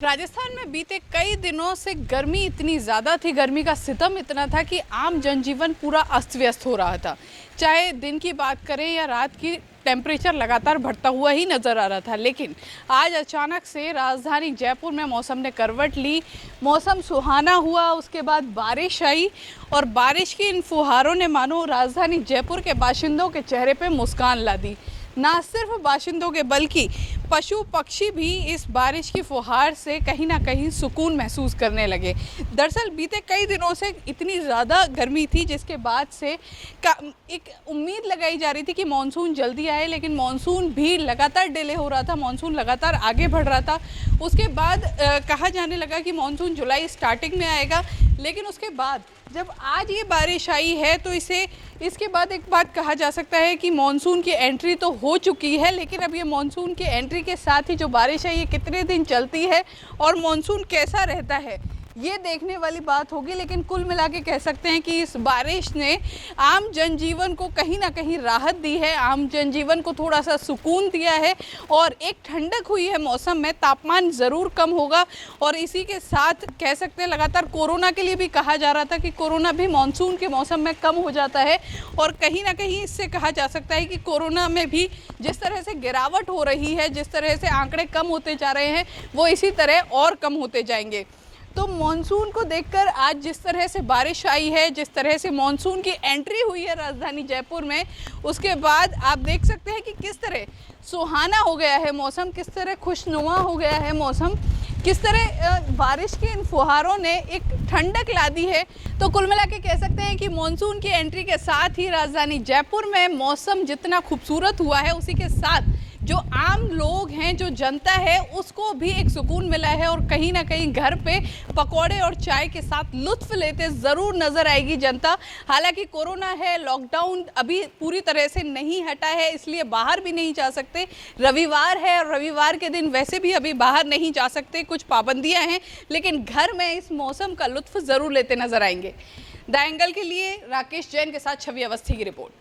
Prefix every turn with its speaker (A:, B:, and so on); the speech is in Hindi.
A: राजस्थान में बीते कई दिनों से गर्मी इतनी ज़्यादा थी, गर्मी का सितम इतना था कि आम जनजीवन पूरा अस्त व्यस्त हो रहा था। चाहे दिन की बात करें या रात की, टेम्परेचर लगातार बढ़ता हुआ ही नज़र आ रहा था। लेकिन आज अचानक से राजधानी जयपुर में मौसम ने करवट ली, मौसम सुहाना हुआ, उसके बाद बारिश आई और बारिश की इन फुहारों ने मानो राजधानी जयपुर के बाशिंदों के चेहरे पर मुस्कान ला दी। ना सिर्फ बाशिंदों के बल्कि पशु पक्षी भी इस बारिश की फुहार से कहीं ना कहीं सुकून महसूस करने लगे। दरअसल बीते कई दिनों से इतनी ज़्यादा गर्मी थी जिसके बाद से एक उम्मीद लगाई जा रही थी कि मानसून जल्दी आए, लेकिन मानसून भी लगातार डिले हो रहा था, मानसून लगातार आगे बढ़ रहा था। उसके बाद कहा जाने लगा कि मानसून जुलाई स्टार्टिंग में आएगा, लेकिन उसके बाद जब आज ये बारिश आई है तो इसके बाद एक बात कहा जा सकता है कि मानसून की एंट्री तो हो चुकी है, लेकिन अब ये मानसून की एंट्री के साथ ही जो बारिश है ये कितने दिन चलती है और मानसून कैसा रहता है ये देखने वाली बात होगी। लेकिन कुल मिला के कह सकते हैं कि इस बारिश ने आम जनजीवन को कहीं ना कहीं राहत दी है, आम जनजीवन को थोड़ा सा सुकून दिया है और एक ठंडक हुई है मौसम में। तापमान ज़रूर कम होगा और इसी के साथ कह सकते हैं लगातार कोरोना के लिए भी कहा जा रहा था कि कोरोना भी मानसून के मौसम में कम हो जाता है और कहीं ना कहीं इससे कहा जा सकता है कि कोरोना में भी जिस तरह से गिरावट हो रही है, जिस तरह से आंकड़े कम होते जा रहे हैं, वो इसी तरह और कम होते जाएंगे। तो मॉनसून को देखकर आज जिस तरह से बारिश आई है, जिस तरह से मॉनसून की एंट्री हुई है राजधानी जयपुर में, उसके बाद आप देख सकते हैं कि किस तरह सुहाना हो गया है मौसम, किस तरह खुशनुमा हो गया है मौसम, किस तरह बारिश की इन फुहारों ने एक ठंडक ला दी है। तो कुल मिला के कह सकते हैं कि मॉनसून की एंट्री के साथ ही राजधानी जयपुर में मौसम जितना खूबसूरत हुआ है, उसी के साथ जो आम लोग हैं, जो जनता है, उसको भी एक सुकून मिला है और कहीं ना कहीं घर पे पकौड़े और चाय के साथ लुत्फ लेते ज़रूर नज़र आएगी जनता। हालांकि कोरोना है, लॉकडाउन अभी पूरी तरह से नहीं हटा है, इसलिए बाहर भी नहीं जा सकते। रविवार है और रविवार के दिन वैसे भी अभी बाहर नहीं जा सकते, कुछ पाबंदियाँ हैं, लेकिन घर में इस मौसम का लुत्फ ज़रूर लेते नजर आएंगे। द एंगल के लिए राकेश जैन के साथ छवि अवस्थी की रिपोर्ट।